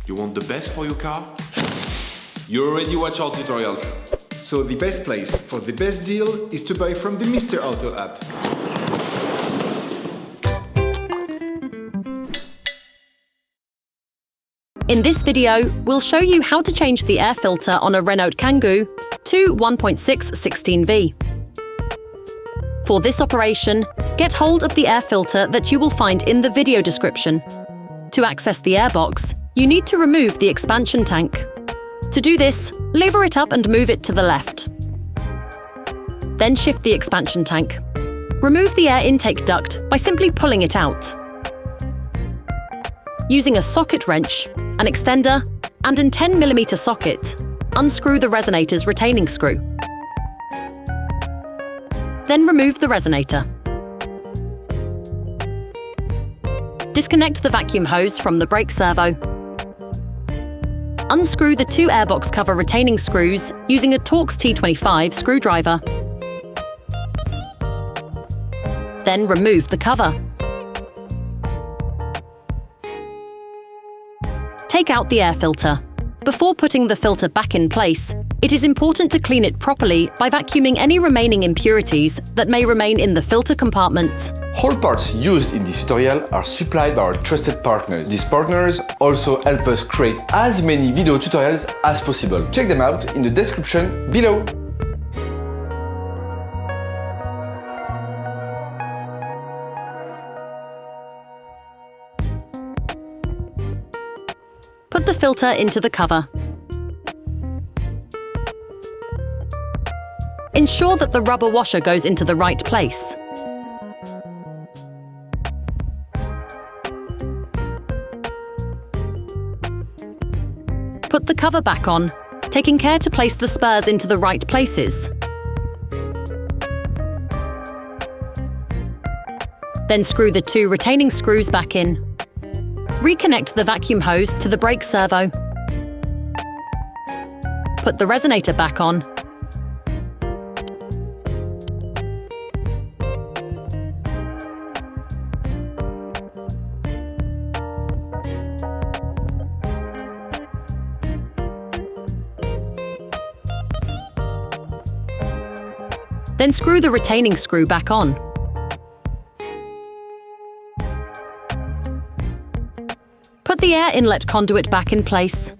You want the best for your car? You already watch our tutorials. So the best place for the best deal is to buy from the Mr. Auto app. In this video, we'll show you how to change the air filter on a Renault Kangoo to 1.6 16V. For this operation, get hold of the air filter that you will find in the video description. To access the airbox, you need to remove the expansion tank. To do this, lever it up and move it to the left. Then shift the expansion tank. Remove the air intake duct by simply pulling it out. Using a socket wrench, an extender, and a 10mm socket, unscrew the resonator's retaining screw. Then remove the resonator. Disconnect the vacuum hose from the brake servo. Unscrew the two airbox cover retaining screws using a Torx T25 screwdriver. Then remove the cover. Take out the air filter. Before putting the filter back in place, it is important to clean it properly by vacuuming any remaining impurities that may remain in the filter compartment. All parts used in this tutorial are supplied by our trusted partners. These partners also help us create as many video tutorials as possible. Check them out in the description below. Put the filter into the cover. Ensure that the rubber washer goes into the right place. Put the cover back on, taking care to place the spurs into the right places. Then screw the two retaining screws back in. Reconnect the vacuum hose to the brake servo. Put the resonator back on. Then screw the retaining screw back on. Put the air inlet conduit back in place.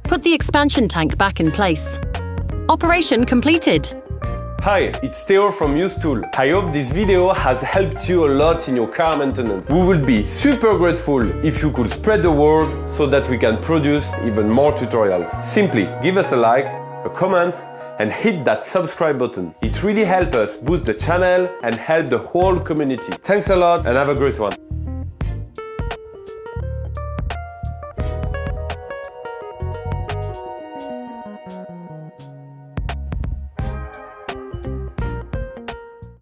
Put the expansion tank back in place. Operation completed. Hi, it's Theo from Usetool. I hope this video has helped you a lot in your car maintenance. We would be super grateful if you could spread the word so that we can produce even more tutorials. Simply give us a like, a comment, and hit that subscribe button. It really helps us boost the channel and help the whole community. Thanks a lot and have a great one.